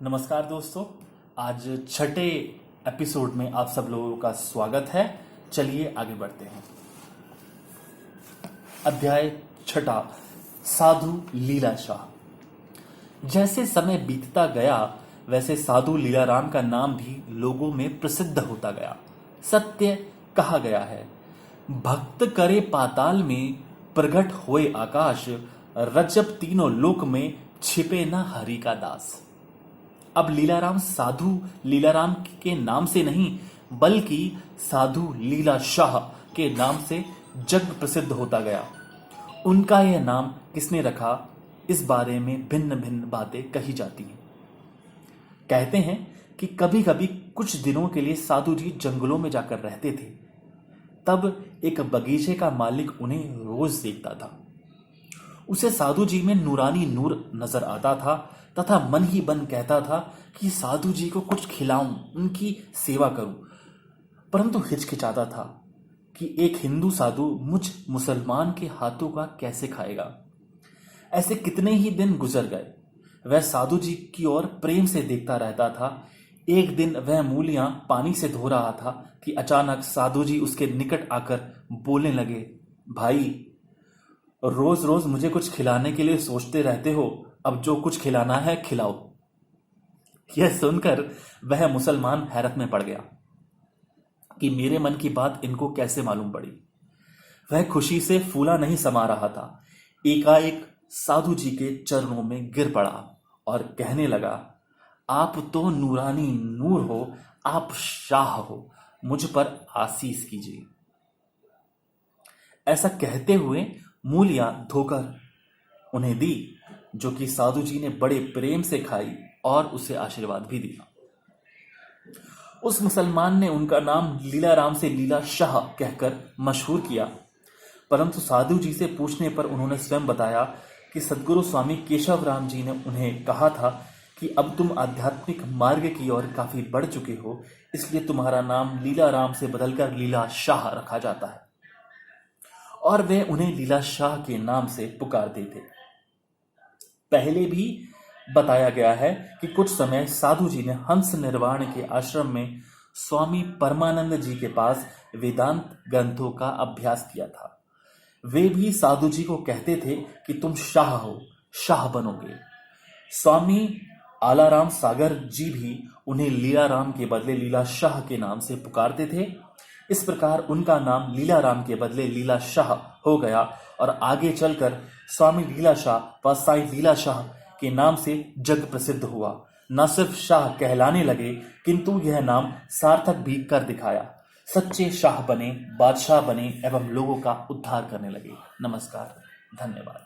नमस्कार दोस्तों। आज छठे एपिसोड में आप सब लोगों का स्वागत है। चलिए आगे बढ़ते हैं। अध्याय छठा, साधु लीलाशाह। जैसे समय बीतता गया वैसे साधु लीलाराम का नाम भी लोगों में प्रसिद्ध होता गया। सत्य कहा गया है, भक्त करे पाताल में, प्रगट होए आकाश, रजब तीनों लोक में, छिपे न हरि का दास। अब लीलाराम साधु लीलाराम के नाम से नहीं बल्कि साधु लीलाशाह के नाम से जग प्रसिद्ध होता गया। उनका यह नाम किसने रखा, इस बारे में भिन्न भिन्न बातें कही जाती हैं। कहते हैं कि कभी कभी कुछ दिनों के लिए साधु जी जंगलों में जाकर रहते थे। तब एक बगीचे का मालिक उन्हें रोज देखता था। उसे साधु जी में नूरानी नूर नजर आता था तथा मन ही मन कहता था कि साधु जी को कुछ खिलाऊं, उनकी सेवा करूं, परंतु हिचकिचाता था कि एक हिंदू साधु मुझ मुसलमान के हाथों का कैसे खाएगा। ऐसे कितने ही दिन गुजर गए। वह साधु जी की ओर प्रेम से देखता रहता था। एक दिन वह मूलियां पानी से धो रहा था कि अचानक साधु जी उसके निकट आकर बोलने लगे, भाई, रोज रोज मुझे कुछ खिलाने के लिए सोचते रहते हो, अब जो कुछ खिलाना है खिलाओ। यह सुनकर वह मुसलमान हैरत में पड़ गया कि मेरे मन की बात इनको कैसे मालूम पड़ी। वह खुशी से फूला नहीं समा रहा था। एकाएक साधु जी के चरणों में गिर पड़ा और कहने लगा, आप तो नूरानी नूर हो, आप शाह हो, मुझ पर आशीष कीजिए। ऐसा कहते हुए मूलियां धोकर उन्हें दी, जो कि साधु जी ने बड़े प्रेम से खाई और उसे आशीर्वाद भी दिया। उस मुसलमान ने उनका नाम लीलाराम से लीला शाह कहकर मशहूर किया, परंतु साधु जी से पूछने पर उन्होंने स्वयं बताया कि सद्गुरु स्वामी केशव राम जी ने उन्हें कहा था कि अब तुम आध्यात्मिक मार्ग की ओर काफी बढ़ चुके हो, इसलिए तुम्हारा नाम लीलाराम से बदलकर लीला शाह रखा जाता है। और वे उन्हें लीला शाह के नाम से पुकारते थे। पहले भी बताया गया है कि कुछ समय साधु जी ने हंस निर्वाण के आश्रम में स्वामी परमानंद जी के पास वेदांत ग्रंथों का अभ्यास किया था। वे भी साधु जी को कहते थे कि तुम शाह हो, शाह बनोगे। स्वामी आलाराम सागर जी भी उन्हें लीलाराम के बदले लीला शाह के नाम से पुकारते थे। इस प्रकार उनका नाम लीलाराम के बदले लीला शाह हो गया और आगे चलकर स्वामी लीलाशाह व साई लीलाशाह के नाम से जग प्रसिद्ध हुआ। न सिर्फ शाह कहलाने लगे किंतु यह नाम सार्थक भी कर दिखाया। सच्चे शाह बने, बादशाह बने एवं लोगों का उद्धार करने लगे। नमस्कार, धन्यवाद।